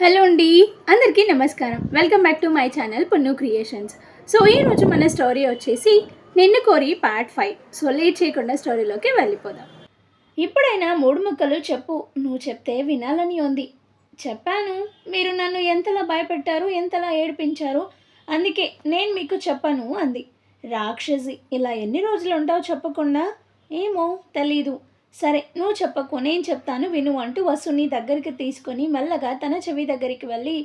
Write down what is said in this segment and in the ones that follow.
Hello అండి, అందరికీ నమస్కారం. Welcome back to my channel పున్ను creations. So ఈరోజు మన స్టోరీ వచ్చేసి నిన్ను కోరి పార్ట్ 5. సో లేట్ చేయకుండా స్టోరీలోకి వెళ్ళిపోదాం. ఇప్పుడైనా మూడు ముక్కలు చెప్పు, నువ్వు చెప్తే వినాలని ఉంది. చెప్పాను, మీరు నన్ను ఎంతలా భయపెట్టారు, ఎంతలా ఏడిపించారు, అందుకే నేను మీకు చెప్పను అంది. రాక్షసి, ఇలా ఎన్ని రోజులు ఉంటావు చెప్పకుండా? ఏమో తెలీదు. సరే నువ్వు చెప్పకు, నేను చెప్తాను విను అంటూ వసుని దగ్గరికి తీసుకొని మెల్లగా తన చెవి దగ్గరికి వెళ్ళి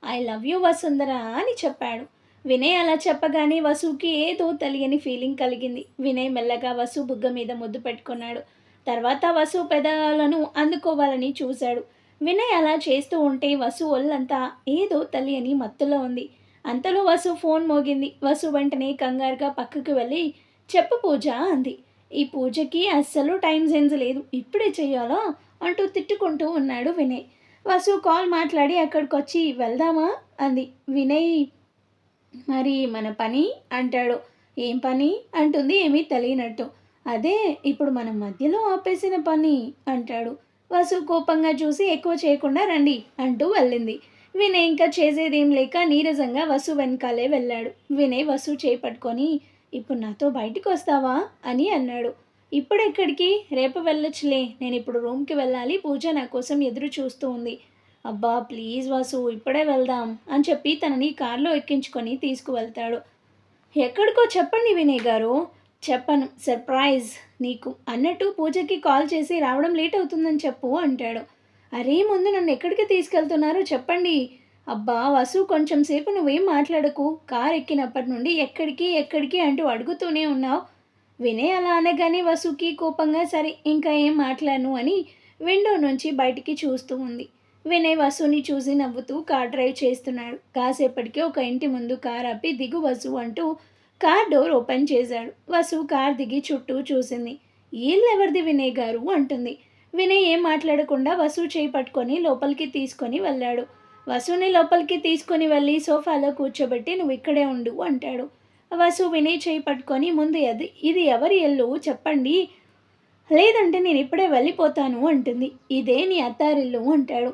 ఐ లవ్ యూ వసుంధరా అని చెప్పాడు. వినయ్ అలా చెప్పగానే వసుకి ఏదో తెలియని ఫీలింగ్ కలిగింది. వినయ్ మెల్లగా వసు బుగ్గ మీద ముద్దు పెట్టుకున్నాడు. తర్వాత వసు పెదాలను అందుకోవాలని చూశాడు. వినయ్ అలా చేస్తూ ఉంటే వసు ఒళ్ళంతా ఏదో తెలియని మత్తులో ఉంది. అంతలో వసు ఫోన్ మోగింది. వసు వెంటనే కంగారుగా పక్కకు వెళ్ళి చెప్పు పూజ అంది. ఈ పూజకి అస్సలు టైం సెన్స్ లేదు, ఇప్పుడే చెయ్యాలా అంటూ తిట్టుకుంటూ ఉన్నాడు వినయ్. వసు కాల్ మాట్లాడి అక్కడికి వచ్చి వెళ్దామా అంది. వినయ్ మరి మన పని అంటాడు. ఏం పని అంటుంది ఏమీ తెలియనట్టు. అదే ఇప్పుడు మనం మధ్యలో ఆపేసిన పని అంటాడు. వసు కోపంగా చూసి ఎక్కువ చేయకుండా రండి అంటూ వెళ్ళింది. వినయ్ ఇంకా చేసేదేం లేక నీరసంగా వసు వెనకాలే వెళ్ళాడు. వినయ్ వసు చేపట్టుకొని ఇప్పుడు నాతో బయటికి వస్తావా అని అన్నాడు. ఇప్పుడెక్కడికి? రేపు వెళ్ళొచ్చులే, నేను ఇప్పుడు రూమ్కి వెళ్ళాలి, పూజ నా కోసం ఎదురు చూస్తూ ఉంది. అబ్బా ప్లీజ్ వాసు, ఇప్పుడే వెళ్దాం అని చెప్పి తనని కారులో ఎక్కించుకొని తీసుకువెళ్తాడు. ఎక్కడికో చెప్పండి వినయ్ గారు. చెప్పను, సర్ప్రైజ్ నీకు అన్నట్టు పూజకి కాల్ చేసి రావడం లేట్ అవుతుందని చెప్పు అంటాడు. అరే ముందు నన్ను ఎక్కడికి తీసుకెళ్తున్నారో చెప్పండి. అబ్బా వసు, కొంచెం సేపు నువ్వేం మాట్లాడకు, కార్ ఎక్కినప్పటి నుండి ఎక్కడికి ఎక్కడికి అంటూ అడుగుతూనే ఉన్నావు. వినయ్ అలా అనగానే వసుకి కోపంగా సరే ఇంకా ఏం మాట్లాడను అని విండో నుంచి బయటికి చూస్తూ ఉంది. వినయ్ వసుని చూసి నవ్వుతూ కార్ డ్రైవ్ చేస్తున్నాడు. కాసేపటికి ఒక ఇంటి ముందు కార్ ఆపి దిగు వసు అంటూ కార్ డోర్ ఓపెన్ చేశాడు. వసు కార్ దిగి చుట్టూ చూసింది. ఎవరిది వినయ్ గారు అంటుంది. వినయ్ ఏం మాట్లాడకుండా వసు చేయి పట్టుకొని లోపలికి తీసుకొని వెళ్ళాడు. వసుని లోపలికి తీసుకొని వెళ్ళి సోఫాలో కూర్చోబెట్టి నువ్వు ఇక్కడే ఉండు అంటాడు. వసు వినయ్ చేయి పట్టుకొని ముందు ఇది ఎవరి ఇల్లు చెప్పండి, లేదంటే నేను ఇప్పుడే వెళ్ళిపోతాను అంటుంది. ఇదే నీ అత్తారిల్లు అంటాడు.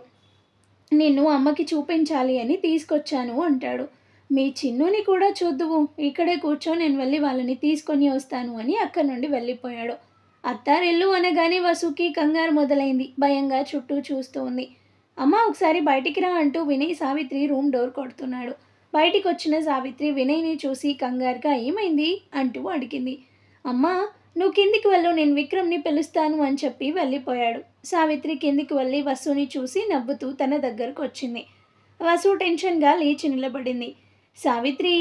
నిన్ను అమ్మకి చూపించాలి అని తీసుకొచ్చాను అంటాడు. మీ చిన్నుని కూడా చూద్దువు, ఇక్కడే కూర్చో, నేను వెళ్ళి వాళ్ళని తీసుకొని వస్తాను అని అక్కడి నుండి వెళ్ళిపోయాడు. అత్తారిల్లు అనగానే వసుకి కంగారు మొదలైంది. భయంగా చుట్టూ చూస్తూ ఉంది. అమ్మ ఒకసారి బయటికి రా అంటూ వినయ్ సావిత్రి రూమ్ డోర్ కొడుతున్నాడు. బయటికి వచ్చిన సావిత్రి వినయ్ని చూసి కంగారుగా ఏమైంది అంటూ అడిగింది. అమ్మా నువ్వు కిందికి వెళ్ళు, నేను విక్రమ్ని పిలుస్తాను అని చెప్పి వెళ్ళిపోయాడు. సావిత్రి కిందికి వెళ్ళి వసుని చూసి నవ్వుతూ తన దగ్గరకు వచ్చింది. వసు టెన్షన్గా లేచి నిలబడింది. సావిత్రి,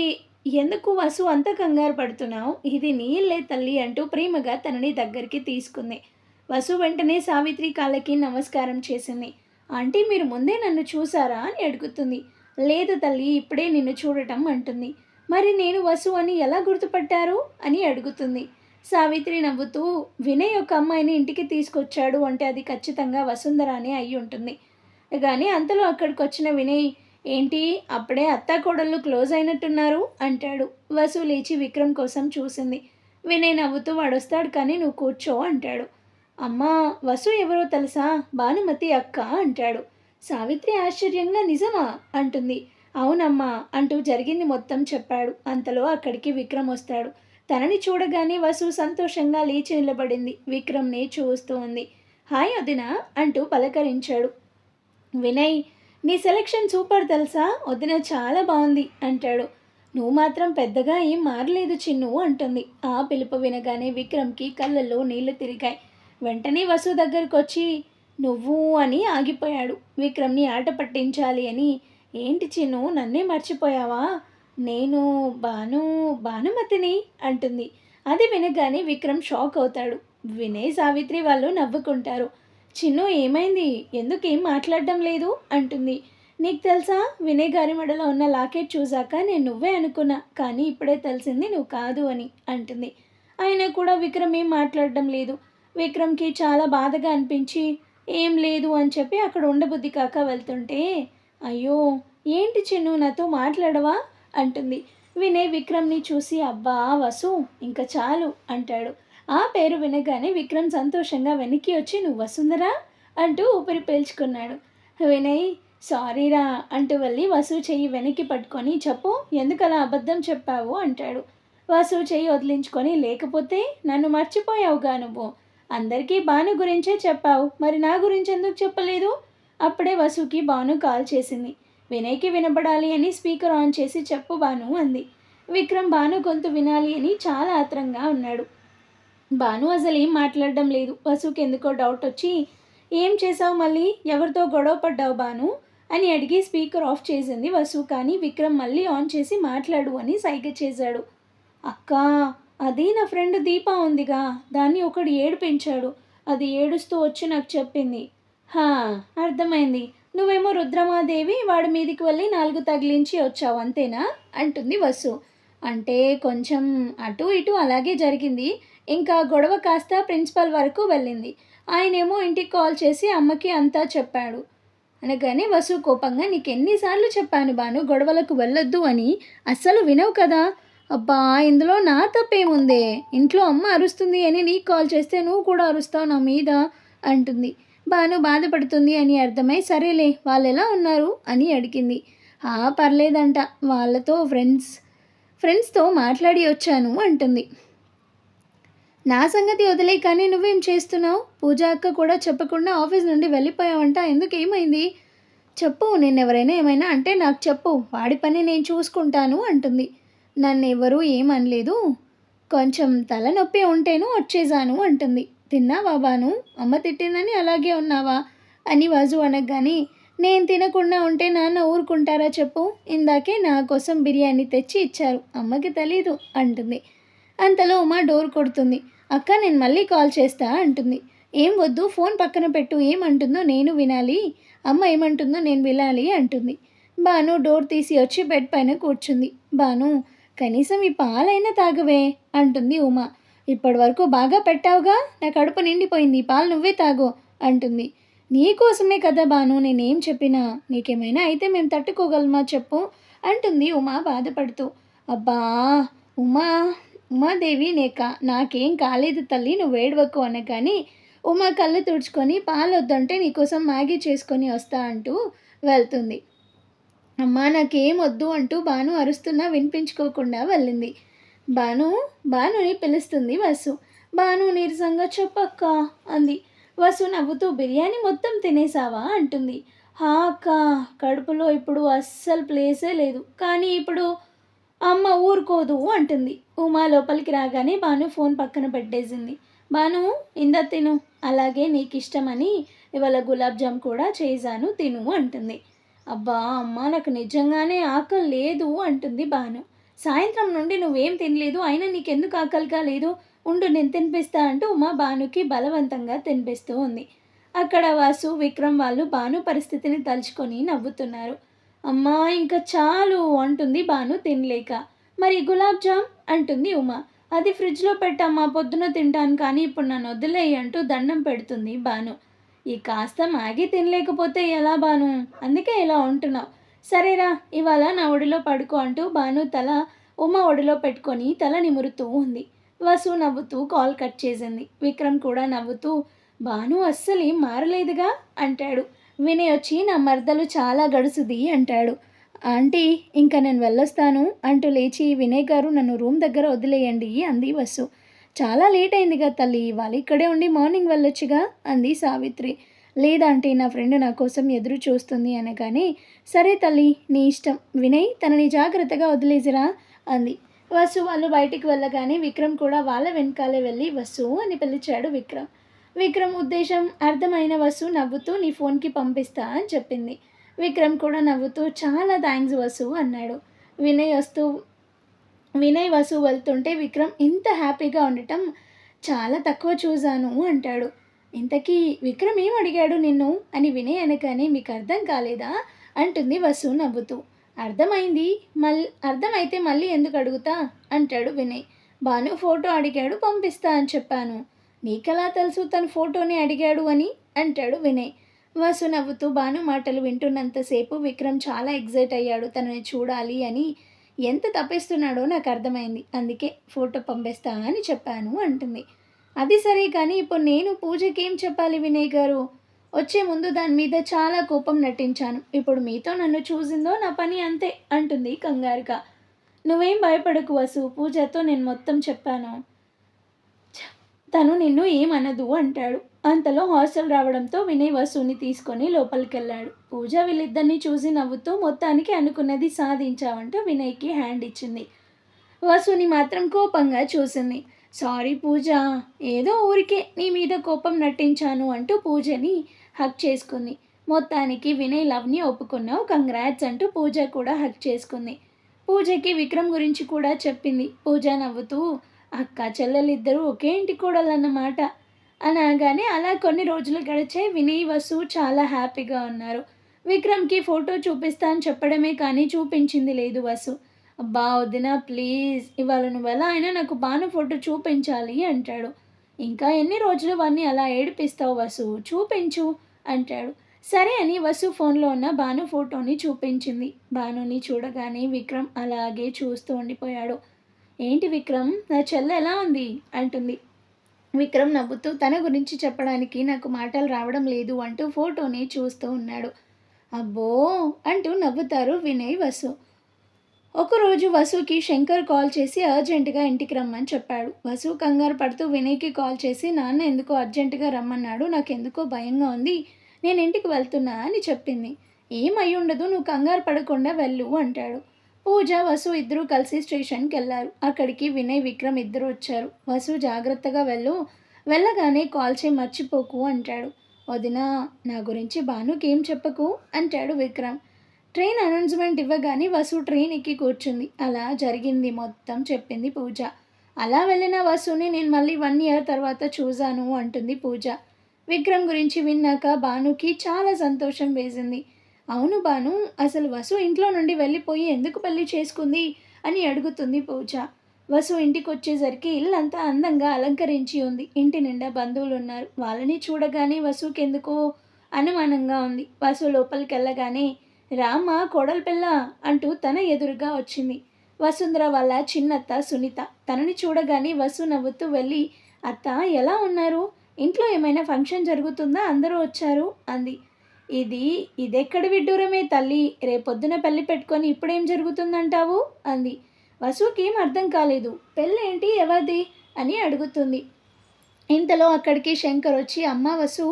ఎందుకు వసు అంత కంగారు పడుతున్నావు? ఇది నీ ఇల్లే తల్లి అంటూ ప్రేమగా తనని దగ్గరికి తీసుకుంది. వసు వెంటనే సావిత్రి కాళ్ళకి నమస్కారం చేసింది. ఆంటీ మీరు ముందే నన్ను చూసారా అని అడుగుతుంది. లేదు తల్లి, ఇప్పుడే నిన్ను చూడటం అంటుంది. మరి నేను వసు అని ఎలా గుర్తుపట్టారు అని అడుగుతుంది. సావిత్రి నవ్వుతూ వినయ్ ఒక అమ్మాయిని ఇంటికి తీసుకొచ్చాడు అంటే అది ఖచ్చితంగా వసుంధరానే అయి ఉంటుంది. కానీ అంతలో అక్కడికి వచ్చిన వినయ్ ఏంటి అప్పుడే అత్తాకోడళ్ళు క్లోజ్ అయినట్టున్నారు అంటాడు. వసు లేచి విక్రమ్ కోసం చూసింది. వినయ్ నవ్వుతూ వాడొస్తాడు కానీ నువ్వు కూర్చో అంటాడు. అమ్మా వసు ఎవరో తెలుసా, భానుమతి అక్క అంటాడు. సావిత్రి ఆశ్చర్యంగా నిజమా అంటుంది. అవునమ్మా అంటూ జరిగింది మొత్తం చెప్పాడు. అంతలో అక్కడికి విక్రమ్ వస్తాడు. తనని చూడగానే వసు సంతోషంగా లేచి నిలబడింది. విక్రమ్ని చూస్తూ ఉంది. హాయ్ వదిన అంటూ పలకరించాడు. వినయ్ నీ సెలెక్షన్ సూపర్ తెలుసా, వదిన చాలా బాగుంది అంటాడు. నువ్వు మాత్రం పెద్దగా ఏం మారలేదు చిన్ను అంటుంది. ఆ పిలుపు వినగానే విక్రమ్కి కళ్ళల్లో నీళ్లు తిరిగాయి. వెంటనే వసు దగ్గరకు వచ్చి నువ్వు అని ఆగిపోయాడు. విక్రమ్ని ఆట పట్టించాలి అని ఏంటి చిన్ను నన్నే మర్చిపోయావా, నేను భానుమతిని అంటుంది. అది వినగానే విక్రమ్ షాక్ అవుతాడు. వినయ్ సావిత్రి వాళ్ళు నవ్వుకుంటారు. చిన్ను ఏమైంది, ఎందుకు ఏం మాట్లాడడం లేదు అంటుంది. నీకు తెలుసా, వినయ్ గారి మెడలో ఉన్న లాకెట్ చూశాక నేను నువ్వే అనుకున్నా, కానీ ఇప్పుడే తెలిసింది నువ్వు కాదు అని అంటుంది. అయినా కూడా విక్రమ్ ఏం మాట్లాడడం లేదు. విక్రమ్కి చాలా బాధగా అనిపించి ఏం లేదు అని చెప్పి అక్కడ ఉండబుద్ధి కాక వెళ్తుంటే అయ్యో ఏంటి చిన్ను నాతో మాట్లాడవా అంటుంది. వినయ్ విక్రమ్ని చూసి అబ్బా వసు ఇంకా చాలు అంటాడు. ఆ పేరు వినగానే విక్రమ్ సంతోషంగా వెనక్కి వచ్చి నువ్వు వసుంధరా అంటూ ఊపిరి పీల్చుకున్నాడు. వినయ్ సారీరా అంటూ వెళ్ళి వసు చెయ్యి వెనక్కి పట్టుకొని చెప్పు ఎందుకలా అబద్ధం చెప్పావు అంటాడు. వసు చెయ్యి వదిలించుకొని లేకపోతే నన్ను మర్చిపోయావుగా నువ్వు. అందరికీ భాను గురించే చెప్పావు, మరి నా గురించి ఎందుకు చెప్పలేదు? అప్పుడే వసుకి భాను కాల్ చేసింది. వినయ్కి వినపడాలి అని స్పీకర్ ఆన్ చేసి చెప్పు భాను అంది. విక్రమ్ భాను గొంతు వినాలి అని చాలా ఆత్రంగా ఉన్నాడు. భాను అసలు ఏం మాట్లాడడం లేదు. వసుకి ఎందుకో డౌట్ వచ్చి ఏం చేసావు మళ్ళీ, ఎవరితో గొడవ పడ్డావు భాను అని అడిగి స్పీకర్ ఆఫ్ చేసింది వసు. కానీ విక్రమ్ మళ్ళీ ఆన్ చేసి మాట్లాడు అని సైగ చేశాడు. అక్కా, అది నా ఫ్రెండ్ దీప ఉందిగా, దాన్ని ఒకడు ఏడిపించాడు, అది ఏడుస్తూ వచ్చి నాకు చెప్పింది. హా, అర్థమైంది. నువ్వేమో రుద్రమాదేవి వాడి మీదికి వెళ్ళి 4 తగిలించి వచ్చావు అంతేనా అంటుంది వసు. అంటే కొంచెం అటు ఇటు అలాగే జరిగింది. ఇంకా గొడవ కాస్త ప్రిన్సిపల్ వరకు వెళ్ళింది. ఆయనేమో ఇంటికి కాల్ చేసి అమ్మకి అంతా చెప్పాడు అనగానే వసు కోపంగా నీకెన్నిసార్లు చెప్పాను భాను గొడవలకు వెళ్ళొద్దు అని, అస్సలు వినవు కదా. అబ్బా, ఇందులో నా తప్పేముందే, ఇంట్లో అమ్మ అరుస్తుంది అని నీకు కాల్ చేస్తే నువ్వు కూడా అరుస్తావు నా మీద అంటుంది. భాను బాధపడుతుంది అని అర్థమై సరేలే వాళ్ళు ఎలా ఉన్నారు అని అడిగింది. పర్లేదంట, వాళ్ళతో ఫ్రెండ్స్తో మాట్లాడి వచ్చాను అంటుంది. నా సంగతి వదిలే కానీ నువ్వేం చేస్తున్నావు? పూజ అక్క కూడా చెప్పకుండా ఆఫీస్ నుండి వెళ్ళిపోయావంట, ఎందుకు ఏమైంది చెప్పు. నిన్నెవరైనా ఏమైనా అంటే నాకు చెప్పు, వాడి పని నేను చూసుకుంటాను అంటుంది. నన్ను ఎవరూ ఏమనలేదు, కొంచెం తలనొప్పి ఉంటేను వచ్చేసాను అంటుంది. తిన్నావా భాను? అమ్మ తిట్టిందని అలాగే ఉన్నావా అని వజు అనగానే నేను తినకుండా ఉంటే నాన్న ఊరుకుంటారా చెప్పు. ఇందాకే నా కోసం బిర్యానీ తెచ్చి ఇచ్చారు, అమ్మకి తెలీదు అంటుంది. అంతలో ఉమా డోర్ కొడుతుంది. అక్క నేను మళ్ళీ కాల్ చేస్తా అంటుంది. ఏం వద్దు, ఫోన్ పక్కన పెట్టు, ఏమంటుందో నేను వినాలి, అమ్మ ఏమంటుందో నేను వినాలి అంటుంది. భాను డోర్ తీసి వచ్చి బెడ్ పైన కూర్చుంది. భాను, కనీసం ఈ పాలైనా తాగవే అంటుంది ఉమా. ఇప్పటి వరకు బాగా పెట్టావుగా, నా కడుపు నిండిపోయింది, పాలు నువ్వే తాగు అంటుంది. నీకోసమే కదా భాను నేనేం చెప్పినా, నీకేమైనా అయితే మేము తట్టుకోగలమా చెప్పు అంటుంది ఉమా బాధపడుతూ. అబ్బా ఉమాదేవి నాకేం కాలేదు తల్లి, నువ్వు ఏడవకు అనగాని ఉమా కళ్ళు తుడుచుకొని పాలు వద్దంటే నీకోసం మ్యాగీ చేసుకొని వస్తా అంటూ వెళ్తుంది. అమ్మా నాకేం వద్దు అంటూ భాను అరుస్తున్నా వినిపించుకోకుండా వెళ్ళింది. భానుని పిలుస్తుంది వసు. భాను నీరసంగా చెప్పక్క అంది. వసు నవ్వుతూ బిర్యానీ మొత్తం తినేసావా అంటుంది. అక్క, కడుపులో ఇప్పుడు అస్సలు ప్లేసే లేదు, కానీ ఇప్పుడు అమ్మ ఊరుకోదు అంటుంది. ఉమా లోపలికి రాగానే భాను ఫోన్ పక్కన పెట్టేసింది. భాను, ఇందా తిను, అలాగే నీకు ఇష్టమని ఇవాళ గులాబ్ జామ్ కూడా చేశాను, తిను అంటుంది. అబ్బా అమ్మ, నాకు నిజంగానే ఆకలి లేదు అంటుంది భాను. సాయంత్రం నుండి నువ్వేం తినలేదు, అయినా నీకెందుకు ఆకలిగా లేదు, ఉండు నేను తినిపిస్తా అంటూ ఉమా భానుకి బలవంతంగా తినిపిస్తూ ఉంది. అక్కడ వాసు విక్రమ్ వాళ్ళు భాను పరిస్థితిని తలుచుకొని నవ్వుతున్నారు. అమ్మా ఇంకా చాలు అంటుంది భాను తినలేక. మరి గులాబ్ జామ్ అంటుంది ఉమా. అది ఫ్రిడ్జ్లో పెట్టమ్మా, పొద్దున తింటాను, కానీ ఇప్పుడు నన్ను వదిలేయి అంటూ దండం పెడుతుంది భాను. ఈ కాస్త మ్యాగీ తినలేకపోతే ఎలా భాను, అందుకే ఇలా ఉంటున్నావు. సరేరా ఇవాళ నా ఒడిలో పడుకో అంటూ భాను తల ఉమా ఒడిలో పెట్టుకొని తల నిమురుతూ ఉంది. వసు నవ్వుతూ కాల్ కట్ చేసింది. విక్రమ్ కూడా నవ్వుతూ భాను అస్సలు ఏం మారలేదుగా అంటాడు. వినయ్ వచ్చి నా మర్దలు చాలా గడుసుది అంటాడు. ఆంటీ ఇంకా నేను వెళ్ళొస్తాను అంటూ లేచి వినయ్ గారు నన్ను రూమ్ దగ్గర వదిలేయండి అంది వసు. చాలా లేట్ అయిందిగా తల్లి, ఇవాళ ఇక్కడే ఉండి మార్నింగ్ వెళ్ళొచ్చుగా అంది సావిత్రి. లేదంటే నా ఫ్రెండ్ నా కోసం ఎదురు చూస్తుంది అనగానే సరే తల్లి నీ ఇష్టం, వినయ్ తనని జాగ్రత్తగా వదిలేసిరా అంది. వసు వాళ్ళు బయటికి వెళ్ళగానే విక్రమ్ కూడా వాళ్ళ వెనకాలే వెళ్ళి వసు అని పిలిచాడు. విక్రమ్ ఉద్దేశం అర్థమైన వసు నవ్వుతూ నీ ఫోన్కి పంపిస్తా అని చెప్పింది. విక్రమ్ కూడా నవ్వుతూ చాలా థ్యాంక్స్ వసు అన్నాడు. వినయ్ వసు వెళ్తుంటే విక్రమ్ ఇంత హ్యాపీగా ఉండటం చాలా తక్కువ చూశాను అంటాడు. ఇంతకీ విక్రమ్ ఏం అడిగాడు నిన్ను అని వినయ్ అనగానే మీకు అర్థం కాలేదా అంటుంది వసు నవ్వుతూ. అర్థమైతే మళ్ళీ ఎందుకు అడుగుతా అంటాడు వినయ్. భాను ఫోటో అడిగాడు, పంపిస్తా అని చెప్పాను. నీకెలా తెలుసు తను ఫోటోని అడిగాడు అని అంటాడు వినయ్. వసు నవ్వుతూ భాను మాటలు వింటున్నంతసేపు విక్రమ్ చాలా ఎగ్జైట్ అయ్యాడు. తనని చూడాలి అని ఎంత తప్పిస్తున్నాడో నాకు అర్థమైంది, అందుకే ఫోటో పంపిస్తా అని చెప్పాను అంటుంది. అది సరే కానీ ఇప్పుడు నేను పూజకి ఏం చెప్పాలి వినయ్ గారు? వచ్చే ముందు దాని మీద చాలా కోపం నటించాను. ఇప్పుడు మీతో నన్ను చూసిందో నా పని అంతే అంటుంది కంగారుగా. నువ్వేం భయపడకు వసు, పూజతో నేను మొత్తం చెప్పాను. తను నిన్ను ఏమనదు అంటాడు. అంతలో హాస్టల్ రావడంతో వినయ్ వసుని తీసుకొని లోపలికెళ్ళాడు. పూజ వీళ్ళిద్దరిని చూసి నవ్వుతూ మొత్తానికి అనుకున్నది సాధించావంటూ వినయ్కి హ్యాండ్ ఇచ్చింది. వసుని మాత్రం కోపంగా చూసింది. సారీ పూజ, ఏదో ఊరికే నీ మీద కోపం నటించాను అంటూ పూజని హక్ చేసుకుంది. మొత్తానికి వినయ్ లవ్ని ఒప్పుకున్నావు, కంగ్రాట్స్ అంటూ పూజ కూడా హక్ చేసుకుంది. పూజకి విక్రమ్ గురించి కూడా చెప్పింది. పూజ నవ్వుతూ అక్క చెల్లెలిద్దరూ ఒకే ఇంటి కూడలన్నమాట అనగానే అలా కొన్ని రోజులు గడిచాయి. వినయ్ వసు చాలా హ్యాపీగా ఉన్నారు. విక్రమ్కి ఫోటో చూపిస్తా అని చెప్పడమే కానీ చూపించింది లేదు వసు. అబ్బా వదిన ప్లీజ్, ఇవాళ నువ్వు ఎలా అయినా నాకు భాను ఫోటో చూపించాలి అంటాడు. ఇంకా ఎన్ని రోజులు వాడిని అలా ఏడిపిస్తావు వసు, చూపించు అంటాడు. సరే అని వసు ఫోన్లో ఉన్న భాను ఫోటోని చూపించింది. భానుని చూడగానే విక్రమ్ అలాగే చూస్తూ ఉండిపోయాడు. ఏంటి విక్రమ్, నా చెల్లె ఎలా ఉంది అంటుంది. విక్రమ్ నవ్వుతూ తన గురించి చెప్పడానికి నాకు మాటలు రావడం లేదు అంటూ ఫోటోని చూస్తూ ఉన్నాడు. అబ్బో అంటూ నవ్వుతారు వినయ్ వసు. ఒకరోజు వసుకి శంకర్ కాల్ చేసి అర్జెంటుగా ఇంటికి రమ్మని చెప్పాడు. వసు కంగారు పడుతూ వినయ్కి కాల్ చేసి నాన్న ఎందుకో అర్జెంటుగా రమ్మన్నాడు, నాకెందుకో భయంగా ఉంది, నేను ఇంటికి వెళ్తున్నా అని చెప్పింది. ఏమై ఉండదు, నువ్వు కంగారు పడకుండా వెళ్ళు అంటాడు. పూజ వసు ఇద్దరూ కలిసి స్టేషన్కి వెళ్ళారు. అక్కడికి వినయ్ విక్రమ్ ఇద్దరు వచ్చారు. వసు జాగ్రత్తగా వెళ్ళు, వెళ్ళగానే కాల్ చేయి మర్చిపోకు అంటాడు. వదినా నా గురించి భానుకి ఏం చెప్పకు అంటాడు విక్రమ్. ట్రైన్ అనౌన్స్మెంట్ ఇవ్వగానే వసు ట్రైన్ ఎక్కి కూర్చుంది. అలా జరిగింది మొత్తం చెప్పింది పూజ. అలా వెళ్ళిన వసుని నేను మళ్ళీ 1 year తర్వాత చూశాను అంటుంది పూజ. విక్రమ్ గురించి విన్నాక భానుకి చాలా సంతోషం వేసింది. అవును భాను, అసలు వసు ఇంట్లో నుండి వెళ్ళిపోయి ఎందుకు పెళ్లి చేసుకుంది అని అడుగుతుంది పూజ. వసు ఇంటికి వచ్చేసరికి ఇల్లంతా అందంగా అలంకరించి ఉంది. ఇంటి నిండా బంధువులు ఉన్నారు. వాళ్ళని చూడగానే వసుకెందుకో అనుమానంగా ఉంది. వసు లోపలికి వెళ్ళగానే రామ కోడల పిల్ల అంటూ తన ఎదురుగా వచ్చింది. వసుంధర వాళ్ళ చిన్నత్త సునీత. తనని చూడగానే వసు నవ్వుతూ వెళ్ళి అత్త ఎలా ఉన్నారు, ఇంట్లో ఏమైనా ఫంక్షన్ జరుగుతుందా, అందరూ వచ్చారు అంది. ఇదెక్కడి విడ్డూరమే తల్లి, రేపొద్దున పెళ్లి పెట్టుకొని ఇప్పుడేం జరుగుతుందంటావు అంది. వసుకి ఏం అర్థం కాలేదు. పెళ్ళేంటి, ఎవరిది అని అడుగుతుంది. ఇంతలో అక్కడికి శంకర్ వచ్చి అమ్మ వసు,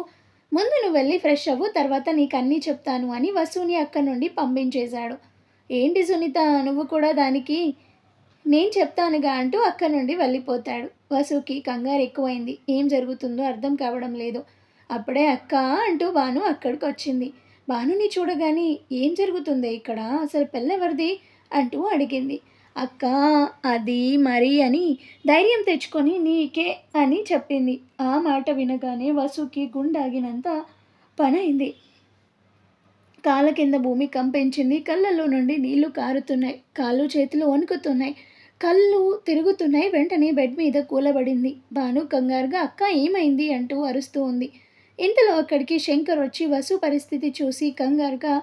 ముందు నువ్వు వెళ్ళి ఫ్రెష్ అవ్వు, తర్వాత నీకు అన్నీ చెప్తాను అని వసుని అక్కడి నుండి పంపించేశాడు. ఏంటి సునీత, నువ్వు కూడా దానికి నేను చెప్తానుగా అంటూ అక్కడి నుండి వెళ్ళిపోతాడు. వసుకి కంగారు ఎక్కువైంది. ఏం జరుగుతుందో అర్థం కావడం లేదు. అప్పుడే అక్క అంటూ భాను అక్కడికి వచ్చింది. భానుని చూడగానే ఏం జరుగుతుంది ఇక్కడ, అసలు పెళ్ళెవరిది అంటూ అడిగింది. అక్క అది మరి అని ధైర్యం తెచ్చుకొని నీకే అని చెప్పింది. ఆ మాట వినగానే వసుకి గుండాగినంత పనైంది. కాళ్ళ కింద భూమి కంపించింది. కళ్ళల్లో నుండి నీళ్లు కారుతున్నాయి. కాళ్ళు చేతులు వణుకుతున్నాయి. కళ్ళు తిరుగుతున్నాయి. వెంటనే బెడ్ మీద కూలబడింది. భాను కంగారుగా అక్క ఏమైంది అంటూ అరుస్తూ ఉంది. ఇంతలో అక్కడికి శంకర్ వచ్చి వసు పరిస్థితి చూసి కంగారుగా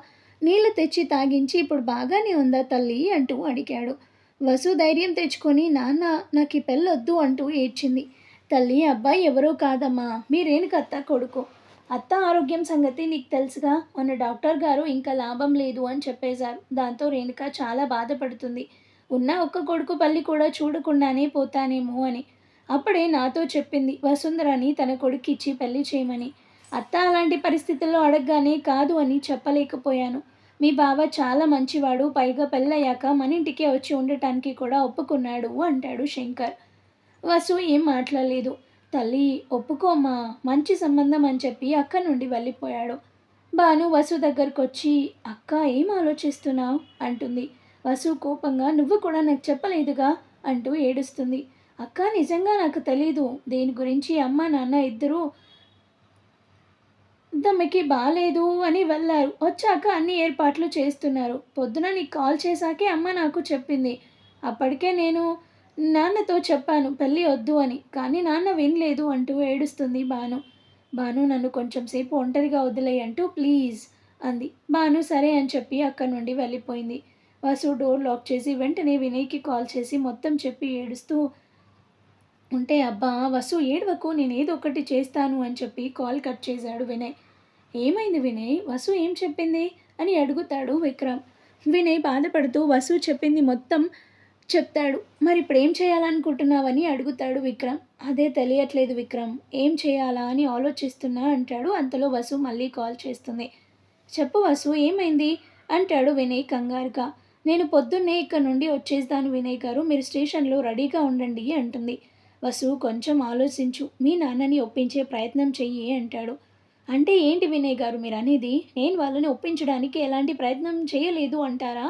నీళ్లు తెచ్చి తాగించి ఇప్పుడు బాగానే ఉందా తల్లి అంటూ అడిగాడు. వసు ధైర్యం తెచ్చుకొని నాన్న నాకు ఈ పెళ్ళొద్దు అంటూ ఏడ్చింది. తల్లి అబ్బాయి ఎవరో కాదమ్మా, మీ రేణుకత్త కొడుకు. అత్త ఆరోగ్యం సంగతి నీకు తెలుసుగా, మొన్న డాక్టర్ గారు ఇంకా లాభం లేదు అని చెప్పేశారు. దాంతో రేణుక చాలా బాధపడుతుంది. ఉన్న ఒక్క కొడుకు పల్లి కూడా చూడకుండానే పోతానేమో అని. అప్పుడే నాతో చెప్పింది వసుంధరని తన కొడుకిచ్చి పెళ్లి చేయమని. అత్త అలాంటి పరిస్థితుల్లో అడగగానే కాదు అని చెప్పలేకపోయాను. మీ బావ చాలా మంచివాడు, పైగా పెళ్ళయ్యాక మన ఇంటికే వచ్చి ఉండటానికి కూడా ఒప్పుకున్నాడు అంటాడు శంకర్. వసు ఏం మాట్లాడలేదు. తల్లి ఒప్పుకోమ్మా, మంచి సంబంధం అని చెప్పి అక్క నుండి వెళ్ళిపోయాడు. భాను వసు దగ్గరకు వచ్చి అక్క ఏం ఆలోచిస్తున్నావు అంటుంది. వసు కోపంగా నువ్వు కూడా నాకు చెప్పలేదుగా అంటూ ఏడుస్తుంది. అక్క నిజంగా నాకు తెలీదు, దేని గురించి అమ్మ నాన్న ఇద్దరూ తమకి బాలేదు అని వెళ్ళారు. వచ్చాక అన్ని ఏర్పాట్లు చేస్తున్నారు. పొద్దున నీకు కాల్ చేశాకే అమ్మ నాకు చెప్పింది. అప్పటికే నేను నాన్నతో చెప్పాను పెళ్ళి వద్దు అని, కానీ నాన్న వినలేదు అంటూ ఏడుస్తుంది భాను. భాను నన్ను కొంచెం సేపు ఒంటరిగా వదిలేయి అంటూ ప్లీజ్ అంది. భాను సరే అని చెప్పి అక్కడి నుండి వెళ్ళిపోయింది. వసు డోర్ లాక్ చేసి వెంటనే వినయ్కి కాల్ చేసి మొత్తం చెప్పి ఏడుస్తూ ఉంటే అబ్బా వసు ఏడవకు, నేను ఏదో ఒకటి చేస్తాను అని చెప్పి కాల్ కట్ చేశాడు వినయ్. ఏమైంది వినయ్? వసు ఏం చెప్పింది అని అడుగుతాడు విక్రమ్. వినయ్ బాధపడుతూ వసు చెప్పింది మొత్తం చెప్తాడు. మరి ఇప్పుడు ఏం చేయాలనుకుంటున్నావని అడుగుతాడు విక్రమ్. అదే తెలియట్లేదు విక్రమ్, ఏం చేయాలా అని ఆలోచిస్తున్నా అంటాడు. అంతలో వసు మళ్ళీ కాల్ చేస్తుంది. చెప్పు వసు ఏమైంది అంటాడు వినయ్ కంగారుగా. నేను పొద్దున్నే ఇక్కడ నుండి వచ్చేస్తాను వినయ్ గారు, మీరు స్టేషన్లో రెడీగా ఉండండి అంటుంది. వసు కొంచెం ఆలోచించు, మీ నాన్నని ఒప్పించే ప్రయత్నం చెయ్యి అంటాడు. అంటే ఏంటి వినయ్ గారు మీరు అనేది? నేను వాళ్ళని ఒప్పించడానికి ఎలాంటి ప్రయత్నం చేయలేదు అంటారా?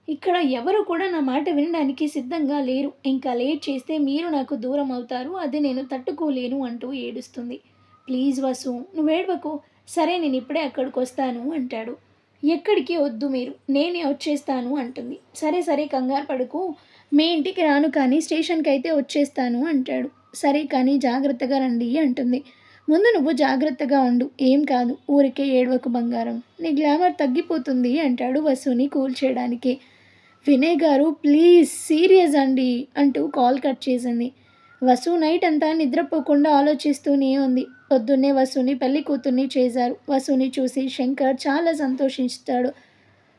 ఇక్కడ ఎవరు కూడా నా మాట వినడానికి సిద్ధంగా లేరు. ఇంకా లేట్ చేస్తే మీరు నాకు దూరం అవుతారు, అది నేను తట్టుకోలేను అంటూ ఏడుస్తుంది. ప్లీజ్ వసు నువ్వేడవకు, సరే నేను ఇప్పుడే అక్కడికి వస్తాను అంటాడు. ఎక్కడికి వద్దు మీరు, నేనే వచ్చేస్తాను అంటుంది. సరే సరే కంగారు పడుకు, మీ ఇంటికి రాను కానీ స్టేషన్కి అయితే వచ్చేస్తాను అంటాడు. సరే కానీ జాగ్రత్తగా రండి అంటుంది. ముందు నువ్వు జాగ్రత్తగా ఉండు, ఏం కాదు, ఊరికే ఏడవకు బంగారం, నీ గ్లామర్ తగ్గిపోతుంది అంటాడు వసుని కూల్ చేయడానికి. వినయ్ గారు ప్లీజ్ సీరియస్ అండి అంటూ కాల్ కట్ చేసింది. వసు నైట్ అంతా నిద్రపోకుండా ఆలోచిస్తూనే ఉంది. పొద్దున్నే వసుని పెళ్లి కూతుర్ని చేశారు. వసుని చూసి శంకర్ చాలా సంతోషిస్తాడు.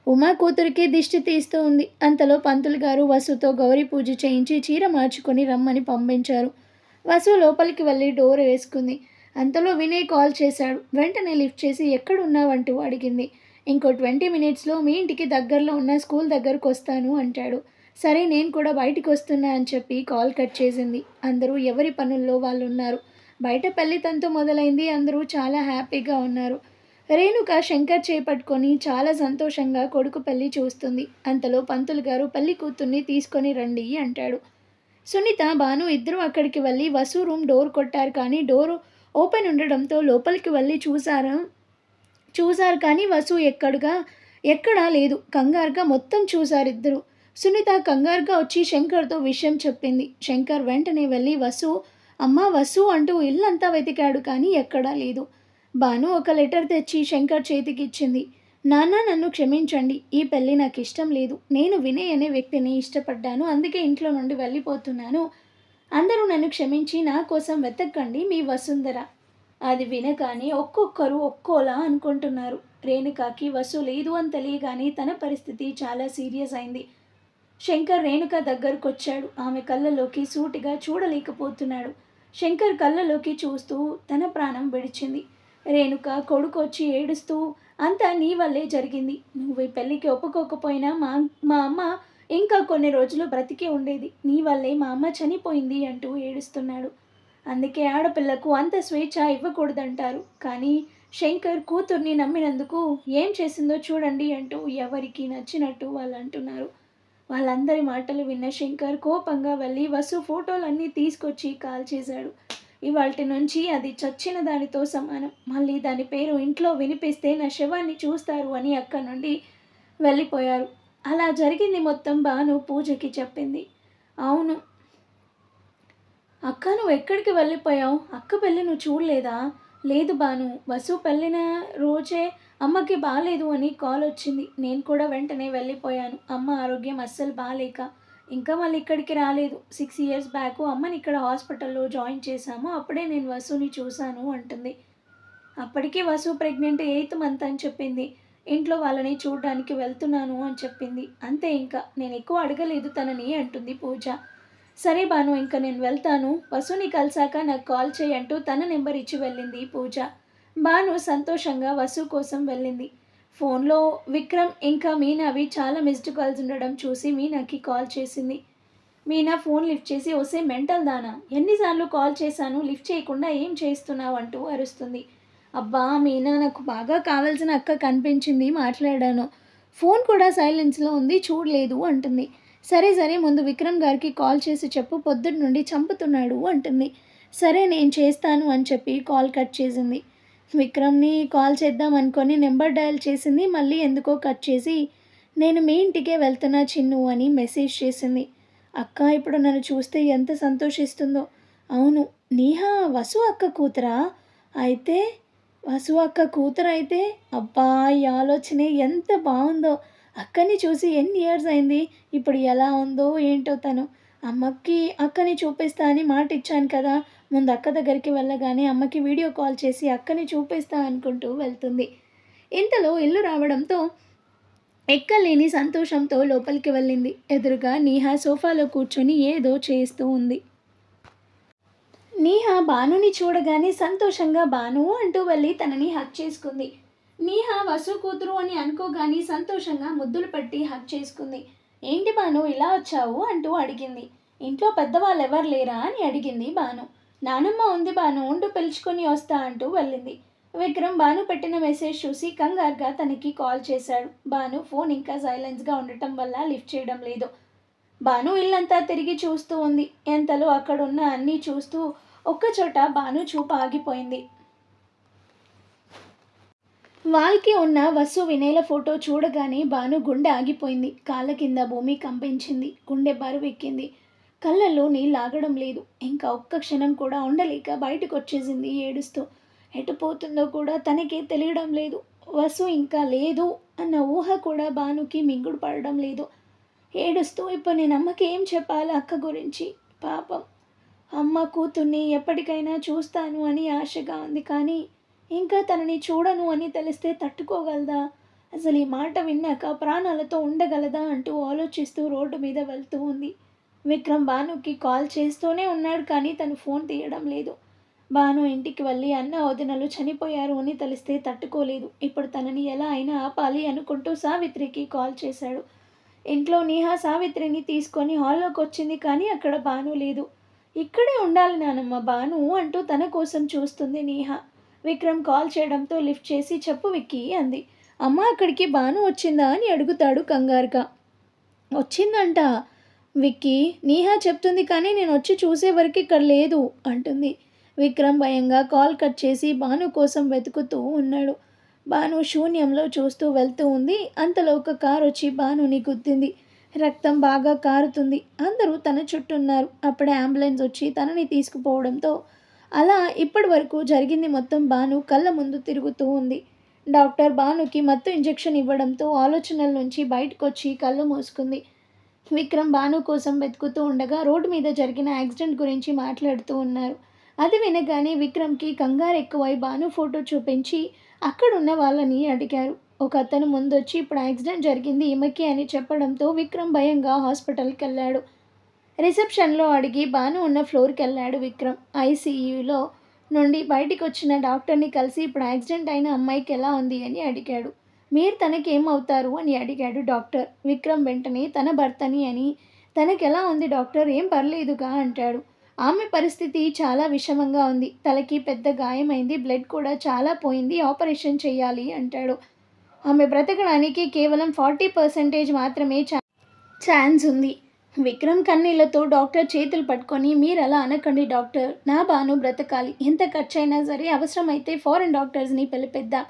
ఉమా కూతురికి దిష్టి తీస్తూ ఉంది. అంతలో పంతులు గారు వసుతో గౌరీ పూజ చేయించి చీర మార్చుకొని రమ్మని పంపించారు. వసు లోపలికి వెళ్ళి డోర్ వేసుకుంది. అంతలో వినయ్ కాల్ చేశాడు. వెంటనే లిఫ్ట్ చేసి ఎక్కడున్నావంటూ అడిగింది. ఇంకో 20 మినిట్స్లో మీ ఇంటికి దగ్గరలో ఉన్న స్కూల్ దగ్గరకు వస్తాను అంటాడు. సరే నేను కూడా బయటికి వస్తున్నా అని చెప్పి కాల్ కట్ చేసింది. అందరూ ఎవరి పనుల్లో వాళ్ళు ఉన్నారు. బయట పెళ్లి తంతు మొదలైంది. అందరూ చాలా హ్యాపీగా ఉన్నారు. రేణుక శంకర్ చేపట్టుకొని చాలా సంతోషంగా కొడుకు పెళ్లి చూస్తుంది. అంతలో పంతులు గారు పెళ్లి కూతుర్ని తీసుకొని రండి అంటాడు. సునీత భాను ఇద్దరూ అక్కడికి వెళ్ళి వసు రూమ్ డోర్ కొట్టారు కానీ డోరు ఓపెన్ ఉండడంతో లోపలికి వెళ్ళి చూశారు కానీ వసు ఎక్కడా లేదు. కంగారుగా మొత్తం చూశారిద్దరు. సునీత కంగారుగా వచ్చి శంకర్తో విషయం చెప్పింది. శంకర్ వెంటనే వెళ్ళి అమ్మా వసు అంటూ ఇల్లంతా వెతికాడు కానీ ఎక్కడా లేదు. భాను ఒక లెటర్ తెచ్చి శంకర్ చేతికి ఇచ్చింది. నాన్న నన్ను క్షమించండి, ఈ పెళ్ళి నాకు ఇష్టం లేదు. నేను వినయ్ అనే వ్యక్తిని ఇష్టపడ్డాను, అందుకే ఇంట్లో నుండి వెళ్ళిపోతున్నాను. అందరూ నన్ను క్షమించి నా కోసం వెతకండి మీ వసుంధర. అది వినగానే ఒక్కొక్కరు ఒక్కోలా అనుకుంటున్నారు. రేణుకకి వసు లేదు అని తెలియగానే తన పరిస్థితి చాలా సీరియస్ అయింది. శంకర్ రేణుక దగ్గరకు వచ్చాడు. ఆమె కళ్ళలోకి సూటిగా చూడలేకపోతున్నాడు. శంకర్ కళ్ళలోకి చూస్తూ తన ప్రాణం విడిచింది. రేణుక కొడుకు వచ్చి ఏడుస్తూ, అంతా నీ వల్లే జరిగింది. నువ్వు ఈ పెళ్ళికి ఒప్పుకోకపోయినా మా అమ్మ ఇంకా కొన్ని రోజులు బ్రతికే ఉండేది. నీ వల్లే మా అమ్మ చనిపోయింది అంటూ ఏడుస్తున్నాడు. అందుకే ఆడపిల్లకు అంత స్వేచ్ఛ ఇవ్వకూడదంటారు. కానీ శంకర్ కూతుర్ని నమ్మినందుకు ఏం చేసిందో చూడండి అంటూ ఎవరికి నచ్చినట్టు వాళ్ళు అంటున్నారు. వాళ్ళందరి మాటలు విన్న శంకర్ కోపంగా వెళ్ళి వసు ఫోటోలన్నీ తీసుకొచ్చి కాల్ చేశాడు. ఇవాల్టి నుంచి అది చచ్చిన దానితో సమానం. మళ్ళీ దాని పేరు ఇంట్లో వినిపిస్తే నా శవాన్ని చూస్తారు అని అక్కడి నుండి వెళ్ళిపోయారు. అలా జరిగింది మొత్తం భాను పూజకి చెప్పింది. అవును అక్క, నువ్వు ఎక్కడికి వెళ్ళిపోయావు? అక్క పెళ్ళి నువ్వు చూడలేదా? లేదు భాను, వసు పెళ్ళిన రోజే అమ్మకి బాగాలేదు అని కాల్ వచ్చింది. నేను కూడా వెంటనే వెళ్ళిపోయాను. అమ్మ ఆరోగ్యం అస్సలు బాగాలేక ఇంకా మళ్ళీ ఇక్కడికి రాలేదు. 6 ఇయర్స్ బ్యాక్ అమ్మని ఇక్కడ హాస్పిటల్లో జాయిన్ చేశాము. అప్పుడే నేను వసుని చూశాను అంటుంది. అప్పటికే వసు ప్రెగ్నెంట్ 8th మంత్ అని చెప్పింది. ఇంట్లో వాళ్ళని చూడడానికి వెళ్తున్నాను అని చెప్పింది. అంతే, ఇంకా నేను ఎక్కువ అడగలేదు తనని అంటుంది పూజ. సరే భాను, ఇంకా నేను వెళ్తాను, వసుని కలిసాక నాకు కాల్ చేయి అంటూ తన నెంబర్ ఇచ్చి వెళ్ళింది పూజ. భాను సంతోషంగా వసు కోసం వెళ్ళింది. ఫోన్లో విక్రమ్ ఇంకా మీనావి చాలా మిస్డ్ కాల్స్ ఉండడం చూసి మీనాకి కాల్ చేసింది. మీనా ఫోన్ లిఫ్ట్ చేసి, ఒసే మెంటల్ దానా, ఎన్నిసార్లు కాల్ చేశాను, లిఫ్ట్ చేయకుండా ఏం చేస్తున్నావు అంటూ అరుస్తుంది. అబ్బా మీనా, నాకు బాగా కావాల్సిన అక్క కనిపించింది, మాట్లాడాను. ఫోన్ కూడా సైలెన్స్లో ఉంది, చూడలేదు అంటుంది. సరే సరే, ముందు విక్రమ్ గారికి కాల్ చేసి చెప్పు, పొద్దున్న నుండి చంపుతున్నాడు అంటుంది. సరే నేను చేస్తాను అని చెప్పి కాల్ కట్ చేసింది. విక్రమ్ని కాల్ చేద్దాం అనుకొని నెంబర్ డయల్ చేసింది. మళ్ళీ ఎందుకో కట్ చేసి, నేను మీ ఇంటికే వెళ్తున్నా చిన్ను అని మెసేజ్ చేసింది. అక్క ఇప్పుడు నన్ను చూస్తే ఎంత సంతోషిస్తుందో. అవును, నీహా వసు అక్క కూతురా? అయితే వసు అక్క కూతురు అయితే, అబ్బా ఈ ఆలోచనే ఎంత బాగుందో. అక్కని చూసి ఎన్ని ఇయర్స్ అయింది, ఇప్పుడు ఎలా ఉందో ఏంటో తను. అమ్మకి అక్కని చూపిస్తా అని మాట ఇచ్చాను కదా. ముందు అక్క దగ్గరికి వెళ్ళగానే అమ్మకి వీడియో కాల్ చేసి అక్కని చూపిస్తా అనుకుంటూ వెళ్తుంది. ఇంతలో ఇల్లు రావడంతో ఎక్కలేని సంతోషంతో లోపలికి వెళ్ళింది. ఎదురుగా నీహా సోఫాలో కూర్చొని ఏదో చేస్తూ ఉంది. నీహా భానుని చూడగానే సంతోషంగా భాను అంటూ వెళ్ళి తనని హగ్ చేసుకుంది. నీహా వసు కూతురు అని అనుకోగానే సంతోషంగా ముద్దులు పెట్టి హగ్ చేసుకుంది. ఏంటి భాను ఇలా వచ్చావు అంటూ అడిగింది. ఇంట్లో పెద్దవాళ్ళు ఎవరు లేరా అని అడిగింది భాను. నానమ్మ ఉంది భాను, ఉండు పిలుచుకొని వస్తా అంటూ వెళ్ళింది. విక్రమ్ భాను పెట్టిన మెసేజ్ చూసి కంగారుగా తనకి కాల్ చేశాడు. భాను ఫోన్ ఇంకా సైలెన్స్గా ఉండటం వల్ల లిఫ్ట్ చేయడం లేదు. భాను ఇల్లంతా తిరిగి చూస్తూ ఉంది. ఎంతలో అక్కడున్న అన్నీ చూస్తూ ఒక్కచోట భాను చూపు ఆగిపోయింది. వాల్కి ఉన్న వసు వినేల ఫోటో చూడగానే భాను గుండె ఆగిపోయింది. కాళ్ళ కింద భూమి కంపించింది. గుండె బరువెక్కింది. కళ్ళల్లో నీళ్ళు ఆగడం లేదు. ఇంకా ఒక్క క్షణం కూడా ఉండలేక బయటకు వచ్చేసింది ఏడుస్తూ. ఎటు పోతుందో కూడా తనకే తెలియడం లేదు. వసు ఇంకా లేదు అన్న ఊహ కూడా భానుకి మింగుడు పడడం లేదు. ఏడుస్తూ ఇప్పుడు నేను అమ్మకి ఏం చెప్పాలి అక్క గురించి? పాపం అమ్మ కూతుర్ని ఎప్పటికైనా చూస్తాను అని ఆశగా ఉంది. కానీ ఇంకా తనని చూడను అని తెలిస్తే తట్టుకోగలదా? అసలు ఈ మాట విన్నాక ప్రాణాలతో ఉండగలదా అంటూ ఆలోచిస్తూ రోడ్డు మీద వెళ్తూ ఉంది. విక్రమ్ భానుకి కాల్ చేస్తూనే ఉన్నాడు కానీ తను ఫోన్ తీయడం లేదు. భాను ఇంటికి వెళ్ళి అన్న వదినలు చనిపోయారు అని తెలిస్తే తట్టుకోలేదు. ఇప్పుడు తనని ఎలా అయినా ఆపాలి అనుకుంటూ సావిత్రికి కాల్ చేశాడు. ఇంట్లో నీహా సావిత్రిని తీసుకొని హాల్లోకి వచ్చింది కానీ అక్కడ భాను లేదు. ఇక్కడే ఉండాలి నానమ్మ భాను అంటూ తన కోసం చూస్తుంది నీహా. విక్రమ్ కాల్ చేయడంతో లిఫ్ట్ చేసి చెప్పు విక్కీ అంది. అమ్మ అక్కడికి భాను వచ్చిందా అని అడుగుతాడు కంగారుగా. వచ్చిందంట విక్కీ, నీహా చెప్తుంది కానీ నేను వచ్చి చూసే వరకు ఇక్కడ లేదు అంటుంది. విక్రమ్ భయంగా కాల్ కట్ చేసి భాను కోసం వెతుకుతూ ఉన్నాడు. భాను శూన్యంలో చూస్తూ వెళ్తూ ఉంది. అంతలో ఒక కారు వచ్చి భానుని గుద్దింది. రక్తం బాగా కారుతుంది. అందరూ తన చుట్టూ ఉన్నారు. అప్పుడే అంబులెన్స్ వచ్చి తనని తీసుకుపోవడంతో అలా ఇప్పటి వరకు జరిగింది మొత్తం భాను కళ్ళ ముందు తిరుగుతూ ఉంది. డాక్టర్ భానుకి మత్తు ఇంజెక్షన్ ఇవ్వడంతో ఆలోచనల నుంచి బయటకు వచ్చి కళ్ళు మూసుకుంది. విక్రమ్ భాను కోసం వెతుకుతూ ఉండగా రోడ్డు మీద జరిగిన యాక్సిడెంట్ గురించి మాట్లాడుతూ ఉన్నారు. అది వినగానే విక్రమ్కి కంగారు ఎక్కువై భాను ఫోటో చూపించి అక్కడున్న వాళ్ళని అడిగారు. ఒక అతను ముందొచ్చి ఇప్పుడు యాక్సిడెంట్ జరిగింది ఈమెకి అని చెప్పడంతో విక్రమ్ భయంగా హాస్పిటల్కి వెళ్ళాడు. రిసెప్షన్లో అడిగి భాను ఉన్న ఫ్లోర్కి వెళ్ళాడు విక్రమ్. ఐసీయూలో నుండి బయటికి వచ్చిన డాక్టర్ని కలిసి ఇప్పుడు యాక్సిడెంట్ అయిన అమ్మాయికి ఎలా ఉంది అని అడిగాడు. మీరు తనకేమవుతారు అని అడిగాడు డాక్టర్. విక్రమ్ వెంటనే తన భర్తని అని తనకెలా ఉంది డాక్టర్, ఏం పర్లేదుగా అంటాడు. ఆమె పరిస్థితి చాలా విషమంగా ఉంది. తలకి పెద్ద గాయమైంది, బ్లడ్ కూడా చాలా పోయింది, ఆపరేషన్ చేయాలి అంటాడు. ఆమె బ్రతకడానికి కేవలం 40% మాత్రమే ఛాన్స్ ఉంది. విక్రమ్ కన్నీళ్లతో డాక్టర్ చేతులు పట్టుకొని మీరు అలా అనకండి డాక్టర్, నా భాను బ్రతకాలి, ఎంత ఖర్చైనా సరే అవసరమైతే ఫారెన్ డాక్టర్స్ని పిలిపిద్దాం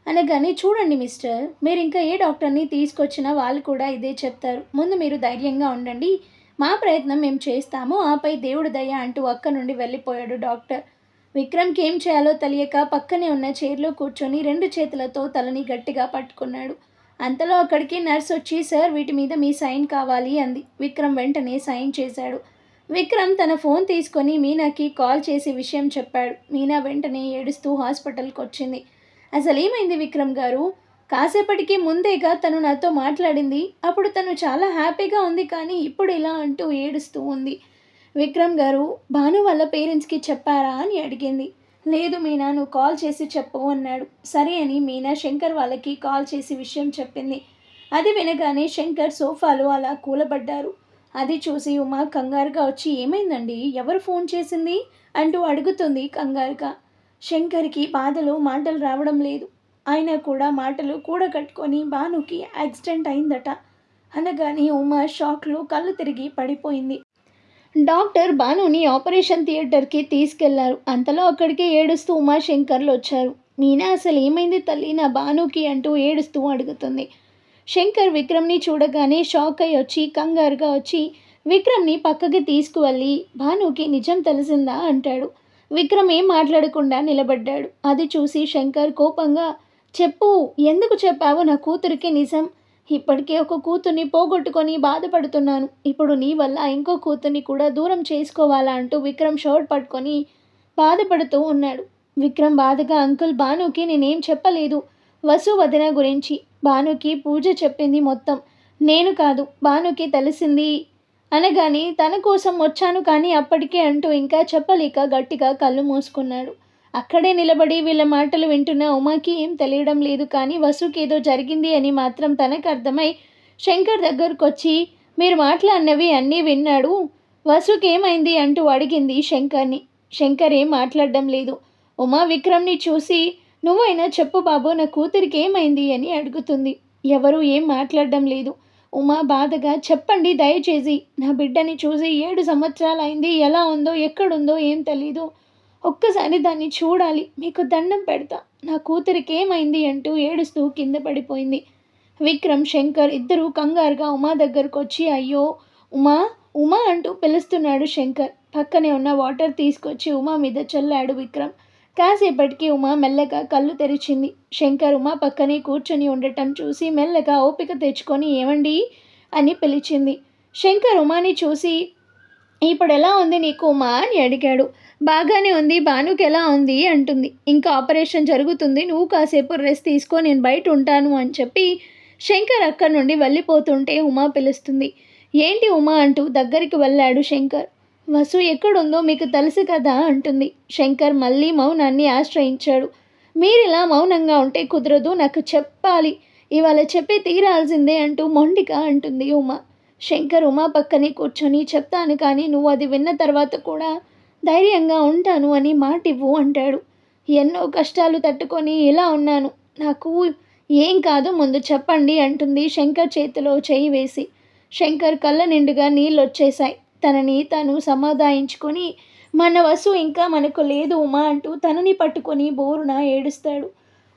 అనగానే చూడండి మిస్టర్, మీరు ఇంకా ఏ డాక్టర్ని తీసుకొచ్చినా వాళ్ళు కూడా ఇదే చెప్తారు. ముందు మీరు ధైర్యంగా ఉండండి, మా ప్రయత్నం మేము చేస్తాము, ఆపై దేవుడు దయ అంటూ అక్క నుండి వెళ్ళిపోయాడు డాక్టర్. విక్రమ్కి ఏం చేయాలో తెలియక పక్కనే ఉన్న చైర్లో కూర్చొని 2 చేతులతో తలని గట్టిగా పట్టుకున్నాడు. అంతలో అక్కడికి నర్స్ వచ్చి సార్ వీటి మీద మీ సైన్ కావాలి అంది. విక్రమ్ వెంటనే సైన్ చేశాడు. విక్రమ్ తన ఫోన్ తీసుకొని మీనాకి కాల్ చేసి విషయం చెప్పాడు. మీనా వెంటనే ఏడుస్తూ హాస్పిటల్కి వచ్చింది. అసలు ఏమైంది విక్రమ్ గారు? కాసేపటికి ముందేగా తను నాతో మాట్లాడింది. అప్పుడు తను చాలా హ్యాపీగా ఉంది కానీ ఇప్పుడు ఇలా అంటూ ఏడుస్తూ ఉంది. విక్రమ్ గారు భాను వాళ్ళ పేరెంట్స్కి చెప్పారా అని అడిగింది. లేదు మీనా, నువ్వు కాల్ చేసి చెప్పు అన్నాడు. సరే అని మీనా శంకర్ వాళ్ళకి కాల్ చేసి విషయం చెప్పింది. అది వినగానే శంకర్ సోఫాలో అలా కూలబడ్డారు. అది చూసి ఉమా కంగారుగా వచ్చి ఏమైందండి, ఎవరు ఫోన్ చేసింది అంటూ అడుగుతుంది కంగారుగా. శంకర్కి బాధలో మాటలు రావడం లేదు. అయినా కూడా మాటలు కూడగట్టుకొని భానుకి యాక్సిడెంట్ అయిందట అనగానే ఉమా షాక్లో కళ్ళు తిరిగి పడిపోయింది. డాక్టర్ భానుని ఆపరేషన్ థియేటర్కి తీసుకెళ్లారు. అంతలో అక్కడికి ఏడుస్తూ ఉమాశంకర్లు వచ్చారు. మీనా అసలు ఏమైంది తల్లి నా భానుకి అంటూ ఏడుస్తూ అడుగుతుంది. శంకర్ విక్రమ్ని చూడగానే షాక్ అయి వచ్చి కంగారుగా వచ్చి విక్రమ్ని పక్కకి తీసుకువెళ్ళి భానుకి నిజం తెలిసిందా అంటాడు. విక్రమ్ ఏం మాట్లాడకుండా నిలబడ్డాడు. అది చూసి శంకర్ కోపంగా చెప్పు, ఎందుకు చెప్పావు నా కూతురికి నిజం? ఇప్పటికే ఒక కూతుర్ని పోగొట్టుకొని బాధపడుతున్నాను. ఇప్పుడు నీ వల్ల ఇంకో కూతుర్ని కూడా దూరం చేసుకోవాలా అంటూ విక్రమ్ షర్ట్ పట్టుకొని బాధపడుతూ ఉన్నాడు. విక్రమ్ బాధగా అంకుల్ భానుకి నేనేం చెప్పలేదు. వసు వదిన గురించి భానుకి పూజ చెప్పింది మొత్తం. నేను కాదు భానుకి తెలిసింది అనగానే తన కోసం వచ్చాను కానీ అప్పటికే అంటూ ఇంకా చెప్పలేక గట్టిగా కళ్ళు మూసుకున్నాడు. అక్కడే నిలబడి వీళ్ళ మాటలు వింటున్న ఉమాకి ఏం తెలియడం లేదు కానీ వసుకేదో జరిగింది అని మాత్రం తనకు అర్థమై శంకర్ దగ్గరకు వచ్చి మీరు మాట్లాడినవి అన్నీ విన్నాడు, వసుకేమైంది అంటూ అడిగింది శంకర్ని. శంకర్ ఏం మాట్లాడడం లేదు. ఉమా విక్రమ్ని చూసి నువ్వైనా చెప్పు బాబు నా కూతురికి ఏమైంది అని అడుగుతుంది. ఎవరూ ఏం మాట్లాడడం లేదు. ఉమా బాధగా చెప్పండి దయచేసి, నా బిడ్డని చూసి 7 సంవత్సరాలైంది, ఎలా ఉందో ఎక్కడుందో ఏం తెలీదు, ఒక్కసారి దాన్ని చూడాలి, మీకు దండం పెడతా, నా కూతురికి ఏమైంది అంటూ ఏడుస్తూ కింద పడిపోయింది. విక్రమ్ శంకర్ ఇద్దరూ కంగారుగా ఉమా దగ్గరకు వచ్చి అయ్యో ఉమా ఉమా అంటూ పిలుస్తున్నాడు శంకర్. పక్కనే ఉన్న వాటర్ తీసుకొచ్చి ఉమా మీద చల్లాడు విక్రమ్. కాసేపటికి ఉమా మెల్లగా కళ్ళు తెరిచింది. శంకర్ ఉమా పక్కనే కూర్చొని ఉండటం చూసి మెల్లగా ఓపిక తెచ్చుకొని ఏమండి అని పిలిచింది. శంకర్ ఉమాని చూసి ఇప్పుడు ఎలా ఉంది నీకు ఉమా అని అడిగాడు. బాగానే ఉంది, భానుకి ఎలా ఉంది అంటుంది. ఇంకా ఆపరేషన్ జరుగుతుంది, నువ్వు కాసేపు రెస్ట్ తీసుకో, నేను బయట ఉంటాను అని చెప్పి శంకర్ అక్కడి నుండి వెళ్ళిపోతుంటే ఉమా పిలుస్తుంది. ఏంటి ఉమా అంటూ దగ్గరికి వెళ్ళాడు శంకర్. వసు ఎక్కడుందో మీకు తెలుసు కదా అంటుంది. శంకర్ మళ్ళీ మౌనాన్ని ఆశ్రయించాడు. మీరిలా మౌనంగా ఉంటే కుదరదు, నాకు చెప్పాలి, ఇవాళ చెప్పి తీరాల్సిందే అంటూ మొండిగా అంటుంది ఉమా. శంకర్ ఉమా పక్కనే కూర్చొని చెప్తాను కానీ నువ్వు అది విన్న తర్వాత కూడా ధైర్యంగా ఉంటాను అని మాటివ్వు అంటాడు. ఎన్నో కష్టాలు తట్టుకొని ఇలా ఉన్నాను, నాకు ఏం కాదు, ముందు చెప్పండి అంటుంది శంకర్ చేతిలో చేయి వేసి. శంకర్ కళ్ళ నిండుగా నీళ్ళు వచ్చేశాయి. తనని తను సమాధానించుకొని మన వసు ఇంకా మనకు లేదు ఉమా అంటూ తనని పట్టుకొని బోరున ఏడుస్తాడు.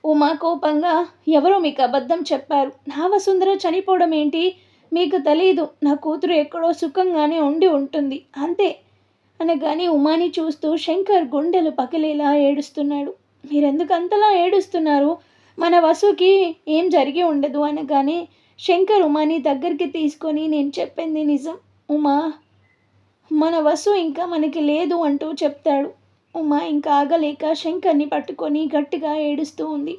ఉమా కోపంగా ఎవరో మీకు అబద్ధం చెప్పారు, నా వసుంధర చనిపోవడం ఏంటి, మీకు తెలీదు, నా కూతురు ఎక్కడో సుఖంగానే ఉండి ఉంటుంది అంతే అనగానే ఉమాని చూస్తూ శంకర్ గుండెలు పగిలేలా ఏడుస్తున్నాడు. మీరెందుకు అంతలా ఏడుస్తున్నారు, మన వసుకి ఏం జరిగి ఉండదు అనగానే శంకర్ ఉమాని దగ్గరికి తీసుకొని నేను చెప్పింది నిజం ఉమా, మన వసు ఇంకా మనకి లేదు అంటూ చెప్తాడు. ఉమా ఇంకా ఆగలేక శంకర్ని పట్టుకొని గట్టిగా ఏడుస్తూ ఉంది.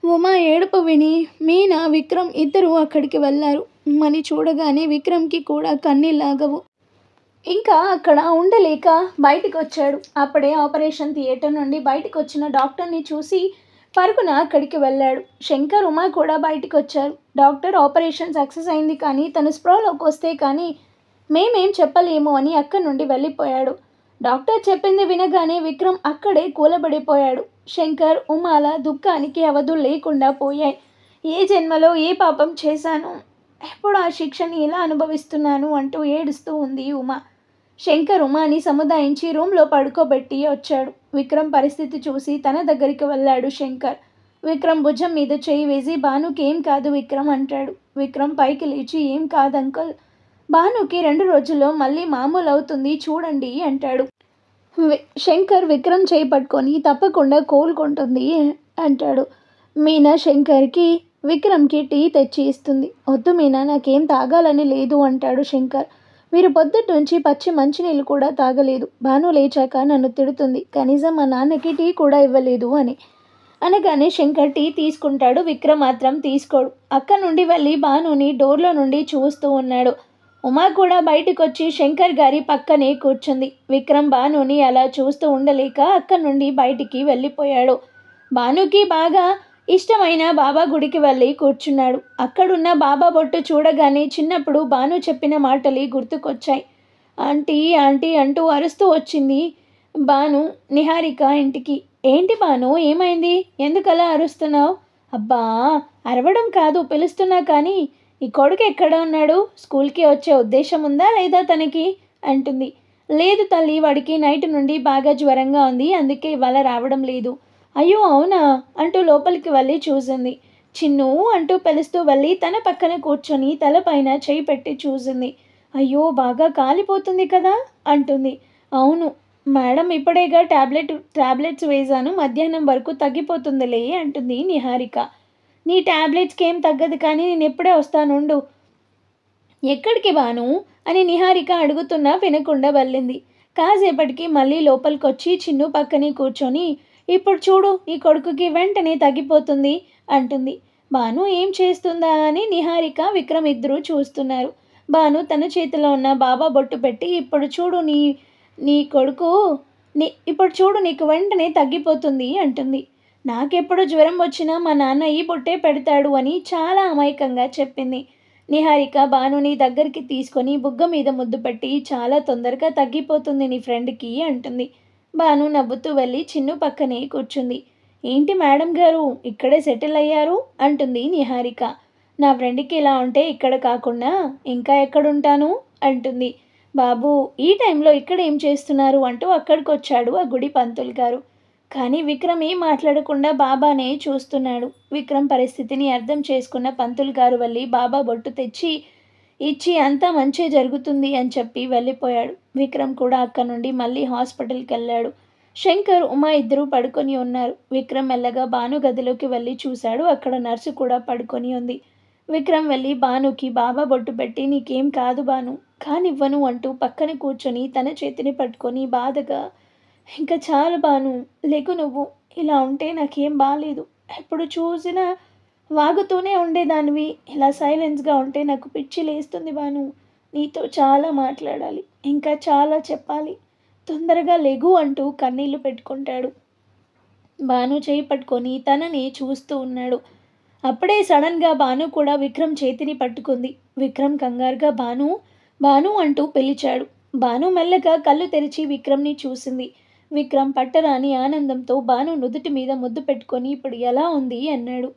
ఉమా ఏడుపు విని మీనా విక్రమ్ ఇద్దరూ అక్కడికి వెళ్ళారు. ఉమాని చూడగానే విక్రమ్కి కూడా కన్నీళ్ళాగవు. ఇంకా అక్కడ ఉండలేక బయటికి వచ్చాడు. అప్పుడే ఆపరేషన్ థియేటర్ నుండి బయటకు వచ్చిన డాక్టర్ని చూసి పరుగున అక్కడికి వెళ్ళాడు. శంకర్ ఉమా కూడా బయటికి వచ్చారు. డాక్టర్ ఆపరేషన్ సక్సెస్ అయింది కానీ తను స్ప్రోలోకి వస్తే కానీ మేమేం చెప్పలేము అని అక్కడి నుండి వెళ్ళిపోయాడు. డాక్టర్ చెప్పింది వినగానే విక్రమ్ అక్కడే కూలబడిపోయాడు. శంకర్ ఉమాల దుఃఖానికి అవధులు లేకుండా పోయాయి. ఏ జన్మలో ఏ పాపం చేశాను, ఎప్పుడు ఆ శిక్షని ఎలా అనుభవిస్తున్నాను అంటూ ఏడుస్తూ ఉంది ఉమా. శంకర్ ఉమాని సముదాయించి రూమ్లో పడుకోబెట్టి వచ్చాడు. విక్రమ్ పరిస్థితి చూసి తన దగ్గరికి వెళ్ళాడు శంకర్. విక్రమ్ భుజం మీద చేయి వేసి భానుకి ఏం కాదు విక్రమ్ అంటాడు. విక్రమ్ పైకి లేచి ఏం కాదు అంకుల్, భానుకి 2 రోజుల్లో మళ్ళీ మామూలు అవుతుంది చూడండి అంటాడు. శంకర్ విక్రమ్ చేయి పట్టుకొని తప్పకుండా కోలుకుంటుంది అంటాడు. మీనా శంకర్కి విక్రమ్కి టీ తెచ్చి ఇస్తుంది. వద్దు మీనా, నాకేం తాగాలని లేదు అంటాడు శంకర్. మీరు పొద్దుటి నుంచి పచ్చి మంచినీళ్ళు కూడా తాగలేదు, భాను లేచాక నన్ను తిడుతుంది, కనీసం మా నాన్నకి టీ కూడా ఇవ్వలేదు అని అనగానే శంకర్ టీ తీసుకుంటాడు. విక్రమ్ మాత్రం తీసుకోడు. అక్క నుండి వెళ్ళి భానుని డోర్లో నుండి చూస్తూ ఉన్నాడు. ఉమా కూడా బయటకు వచ్చి శంకర్ గారి పక్కనే కూర్చుంది. విక్రమ్ భానుని అలా చూస్తూ ఉండలేక అక్కడి నుండి బయటికి వెళ్ళిపోయాడు. భానుకి బాగా ఇష్టమైన బాబా గుడికి వెళ్ళి కూర్చున్నాడు. అక్కడున్న బాబా బొట్టు చూడగానే చిన్నప్పుడు భాను చెప్పిన మాటలు గుర్తుకొచ్చాయి. ఆంటీ ఆంటీ అంటూ అరుస్తూ వచ్చింది భాను నిహారిక ఇంటికి. ఏంటి భాను, ఏమైంది, ఎందుకలా అరుస్తున్నావు? అబ్బా అరవడం కాదు, పిలుస్తున్నా కానీ ఈ కొడుకు ఎక్కడ ఉన్నాడు, స్కూల్కి వచ్చే ఉద్దేశం ఉందా లేదా తనకి అంటుంది. లేదు తల్లి, వాడికి నైట్ నుండి బాగా జ్వరంగా ఉంది, అందుకే ఇవాళ రావడం లేదు. అయ్యో అవునా అంటూ లోపలికి వెళ్ళి చూసింది. చిన్ను అంటూ పిలుస్తూ వెళ్ళి తన పక్కన కూర్చొని తలపైన చేయి పెట్టి చూసింది. అయ్యో బాగా కాలిపోతుంది కదా అంటుంది. అవును మేడం, ఇప్పుడేగా టాబ్లెట్స్ వేశాను, మధ్యాహ్నం వరకు తగ్గిపోతుందిలే అంటుంది నిహారిక. నీ ట్యాబ్లెట్స్కి ఏం తగ్గదు కానీ నేను ఎప్పుడే వస్తానుండు. ఎక్కడికి బాను అని నిహారిక అడుగుతున్నా వినకుండా వెళ్ళింది. కాసేపటికి మళ్ళీ లోపలికొచ్చి చిన్ను పక్కనే కూర్చొని, ఇప్పుడు చూడు నీ కొడుకుకి వెంటనే తగ్గిపోతుంది అంటుంది. బాను ఏం చేస్తుందా అని నిహారిక విక్రమ్ ఇద్దరూ చూస్తున్నారు. బాను తన చేతిలో ఉన్న బాబా బొట్టు పెట్టి, ఇప్పుడు చూడు నీ నీ కొడుకు ఇప్పుడు చూడు నీకు వెంటనే తగ్గిపోతుంది అంటుంది. నాకెప్పుడు జ్వరం వచ్చినా మా నాన్న ఈ బొట్టే పెడతాడు అని చాలా అమాయకంగా చెప్పింది. నిహారిక బానుని దగ్గరికి తీసుకొని బుగ్గ మీద ముద్దు పెట్టి, చాలా తొందరగా తగ్గిపోతుంది నీ ఫ్రెండ్కి అంటుంది. బాను నవ్వుతూ వెళ్ళి చిన్ను పక్కనే కూర్చుంది. ఏంటి మేడం గారు ఇక్కడే సెటిల్ అయ్యారు అంటుంది నిహారిక. నా ఫ్రెండ్కి ఇలా ఉంటే ఇక్కడ కాకుండా ఇంకా ఎక్కడుంటాను అంటుంది. బాబు ఈ టైంలో ఇక్కడ ఏం చేస్తున్నారు అంటూ అక్కడికి వచ్చాడు ఆ గుడి పంతులు గారు. కానీ విక్రమ్ ఏం మాట్లాడకుండా బాబానే చూస్తున్నాడు. విక్రమ్ పరిస్థితిని అర్థం చేసుకున్న పంతులు గారు వెళ్ళి బాబా బొట్టు తెచ్చి ఇచ్చి అంతా మంచే జరుగుతుంది అని చెప్పి వెళ్ళిపోయాడు. విక్రమ్ కూడా అక్కడ నుండి మళ్ళీ హాస్పిటల్కి వెళ్ళాడు. శంకర్ ఉమా ఇద్దరూ పడుకొని ఉన్నారు. విక్రమ్ మెల్లగా బాను గదిలోకి వెళ్ళి చూశాడు. అక్కడ నర్సు కూడా పడుకొని ఉంది. విక్రమ్ వెళ్ళి బానుకి బాబా బొట్టు పెట్టి, నీకేం కాదు బాను, కానివ్వను అంటూ పక్కన కూర్చొని తన చేతిని పట్టుకొని బాధగా, ఇంకా చాలు బాను, లేకు నువ్వు, ఇలా ఉంటే నాకేం బాగాలేదు, ఎప్పుడు చూసినా వాగుతూనే ఉండేదానివి, ఇలా సైలెన్స్గా ఉంటే నాకు పిచ్చి లేస్తుంది బాను, నీతో చాలా మాట్లాడాలి, ఇంకా చాలా చెప్పాలి, తొందరగా లెగు అంటూ కన్నీళ్లు పెట్టుకుంటాడు. బాను చేయి పట్టుకొని తనని చూస్తూ ఉన్నాడు. అప్పుడే సడన్గా బాను కూడా విక్రమ్ చేతిని పట్టుకుంది. విక్రమ్ కంగారుగా బాను బాను అంటూ పిలిచాడు. బాను మెల్లగా కళ్ళు తెరిచి విక్రమ్ని చూసింది. విక్రమ్ పట్టరాని ఆనందంతో బాను నుదుటి మీద ముద్దు పెట్టుకొని, ఇప్పుడు ఎలా ఉంది అన్నాడు.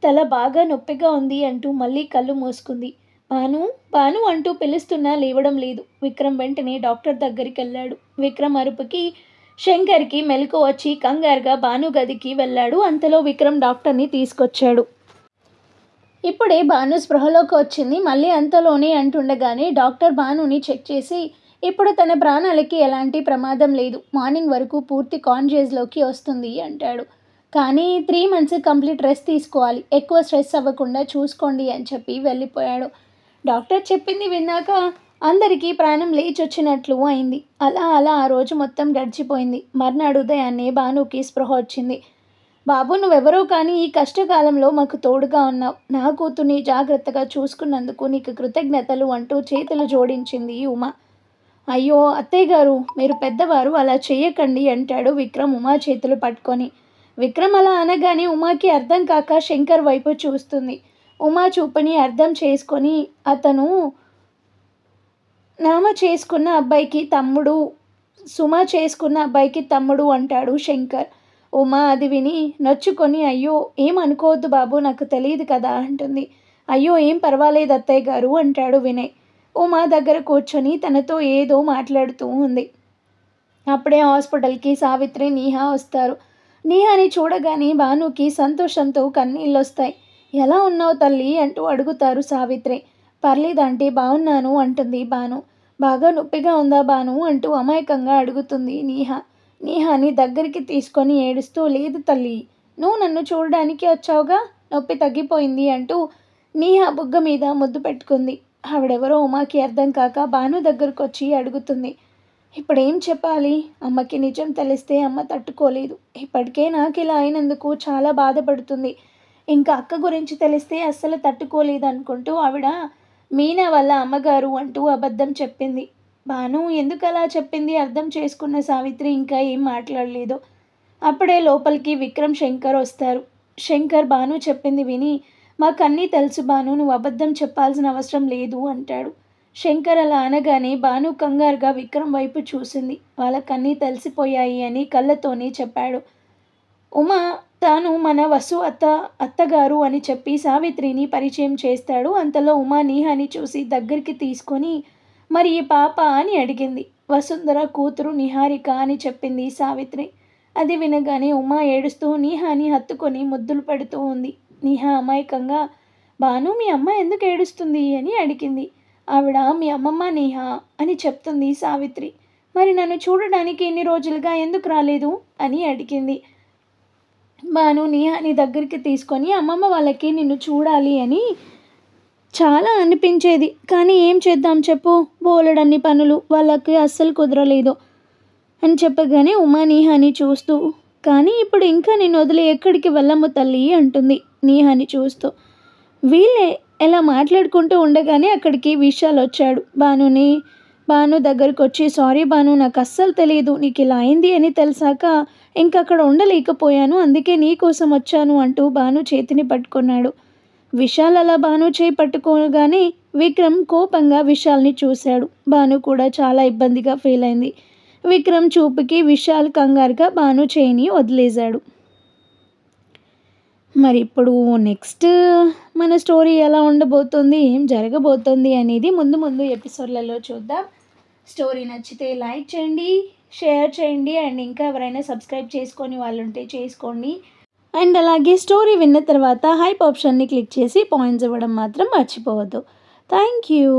తల బాగా నొప్పిగా ఉంది అంటూ మళ్ళీ కళ్ళు మూసుకుంది. బాను బాను అంటూ పిలుస్తున్నా లేవడం లేదు. విక్రమ్ వెంటనే డాక్టర్ దగ్గరికి వెళ్ళాడు. విక్రమ్ అరుపుకి శంకర్కి మెలకు వచ్చి కంగారుగా బాను గదికి వెళ్ళాడు. అంతలో విక్రమ్ డాక్టర్ని తీసుకొచ్చాడు. ఇప్పుడే బాను స్పృహలోకి వచ్చింది. మళ్ళీ అంతలోనే అంటుండగానే డాక్టర్ బానుని చెక్ చేసి, ఇప్పుడు తన ప్రాణాలకి ఎలాంటి ప్రమాదం లేదు, మార్నింగ్ వరకు పూర్తి కాన్షియస్లోకి వస్తుంది అంటాడు. కానీ 3 months కంప్లీట్ రెస్ట్ తీసుకోవాలి, ఎక్కువ స్ట్రెస్ అవ్వకుండా చూసుకోండి అని చెప్పి వెళ్ళిపోయాడు. డాక్టర్ చెప్పింది విన్నాక అందరికీ ప్రాణం లేచొచ్చినట్లు అయింది. అలా అలా ఆ రోజు మొత్తం గడిచిపోయింది. మర్నాడు ఉదయాన్నే బానుకి స్పృహ వచ్చింది. బాబు నువ్వెవరో కానీ ఈ కష్టకాలంలో మాకు తోడుగా ఉన్నావు, నా కూతుర్ని జాగ్రత్తగా చూసుకున్నందుకు నీకు కృతజ్ఞతలు అంటూ చేతులు జోడించింది ఉమా. అయ్యో అత్తయ్య గారు, మీరు పెద్దవారు, అలా చెయ్యకండి అంటాడు విక్రమ్ ఉమా చేతులు పట్టుకొని. విక్రమ్ అలా అనగానే ఉమాకి అర్థం కాక శంకర్ వైపు చూస్తుంది. ఉమా చూపుని అర్థం చేసుకొని, అతను నామ చేసుకున్న అబ్బాయికి తమ్ముడు, సుమ చేసుకున్న అబ్బాయికి తమ్ముడు అంటాడు శంకర్. ఉమా అది విని నొచ్చుకొని, అయ్యో ఏం అనుకోవద్దు బాబు, నాకు తెలియదు కదా అంటుంది. అయ్యో ఏం పర్వాలేదు అత్తయ్య గారు అంటాడు వినయ్. ఉమా దగ్గర కూర్చొని తనతో ఏదో మాట్లాడుతూ ఉంది. అప్పుడే హాస్పిటల్కి సావిత్రి నీహా వస్తారు. నీహాని చూడగానే భానుకి సంతోషంతో కన్నీళ్ళు వస్తాయి. ఎలా ఉన్నావు తల్లి అంటూ అడుగుతారు సావిత్రి. పర్లేదంటే బాగున్నాను అంటుంది భాను. బాగా నొప్పిగా ఉందా భాను అంటూ అమాయకంగా అడుగుతుంది నీహా. నీహాని దగ్గరికి తీసుకొని ఏడుస్తూ, లేదు తల్లి, నువ్వు నన్ను చూడడానికి వచ్చావుగా, నొప్పి తగ్గిపోయింది అంటూ నీహా బుగ్గ మీద ముద్దు పెట్టుకుంది. ఆవిడెవరో ఉమాకి అర్థం కాక భాను దగ్గరకు వచ్చి అడుగుతుంది. ఇప్పుడేం చెప్పాలి, అమ్మకి నిజం తెలిస్తే అమ్మ తట్టుకోలేదు, ఇప్పటికే నాకు ఇలా అయినందుకు చాలా బాధపడుతుంది, ఇంకా అక్క గురించి తెలిస్తే అస్సలు తట్టుకోలేదు అనుకుంటూ ఆవిడ మీనా వాళ్ళ అమ్మగారు అంటూ అబద్ధం చెప్పింది. భాను ఎందుకు అలా చెప్పింది అర్థం చేసుకున్న సావిత్రి ఇంకా ఏం మాట్లాడలేదు. అప్పుడే లోపలికి విక్రమ్ శంకర్ వస్తారు. శంకర్ భాను చెప్పింది విని, మాకన్నీ తెలుసు భాను, నువ్వు అబద్ధం చెప్పాల్సిన అవసరం లేదు అంటాడు. శంకర్ అలా అనగానే భాను కంగారుగా విక్రమ్ వైపు చూసింది. వాళ్ళకన్నీ తెలిసిపోయాయి అని కళ్ళతోనే చెప్పాడు. ఉమా తాను మన వసు అత్తగారు అని చెప్పి సావిత్రిని పరిచయం చేస్తాడు. అంతలో ఉమా నీహాని చూసి దగ్గరికి తీసుకొని, మరి ఈ పాప అని అడిగింది. వసుంధర కూతురు నిహారిక అని చెప్పింది సావిత్రి. అది వినగానే ఉమా ఏడుస్తూ నీహాని హత్తుకొని ముద్దులు పెడుతూ ఉంది. నీహా అమాయకంగా, భాను మీ అమ్మ ఎందుకు ఏడుస్తుంది అని అడిగింది. ఆవిడ మీ అమ్మమ్మ నేహా అని చెప్తుంది సావిత్రి. మరి నన్ను చూడడానికి ఎన్ని రోజులుగా ఎందుకు రాలేదు అని అడిగింది. భాను నేహాని దగ్గరికి తీసుకొని అమ్మమ్మ వాళ్ళకి నిన్ను చూడాలి అని చాలా అనిపించేది. కానీ ఏం చేద్దాం చెప్పు, బోలెడన్ని పనులు, వాళ్ళకి అస్సలు కుదరలేదు అని చెప్పగానే ఉమా నేహాని చూస్తూ, కానీ ఇప్పుడు ఇంకా నేను వదిలి ఎక్కడికి వెళ్ళము తల్లి అంటుంది నేహాని చూస్తూ. వీళ్ళే ఎలా మాట్లాడుకుంటూ ఉండగానే అక్కడికి విశాల్ వచ్చాడు. భాను దగ్గరకు వచ్చి, సారీ భాను, నాకు అస్సలు తెలియదు నీకు ఇలా అయింది అని తెలిసాక ఇంకక్కడ ఉండలేకపోయాను, అందుకే నీ కోసం వచ్చాను అంటూ భాను చేతిని పట్టుకున్నాడు. విశాల్ అలా భాను చేయి పట్టుకోగానే విక్రమ్ కోపంగా విశాల్ని చూశాడు. భాను కూడా చాలా ఇబ్బందిగా ఫీల్ అయింది. విక్రమ్ చూపుకి విశాల్ కంగారుగా భాను చేయిని వదిలేశాడు. మరి ఇప్పుడు నెక్స్ట్ మన స్టోరీ ఎలా ఉండబోతుంది, ఏం జరగబోతుంది అనేది ముందు ముందు ఎపిసోడ్లలో చూద్దాం. స్టోరీ నచ్చితే లైక్ చేయండి, షేర్ చేయండి, అండ్ ఇంకా ఎవరైనా సబ్స్క్రైబ్ చేసుకొని వాళ్ళు ఉంటే చేసుకోండి. అండ్ అలాగే స్టోరీ విన్న తర్వాత హైప్ ఆప్షన్ని క్లిక్ చేసి పాయింట్స్ ఇవ్వడం మాత్రం మర్చిపోవద్దు. Thank you.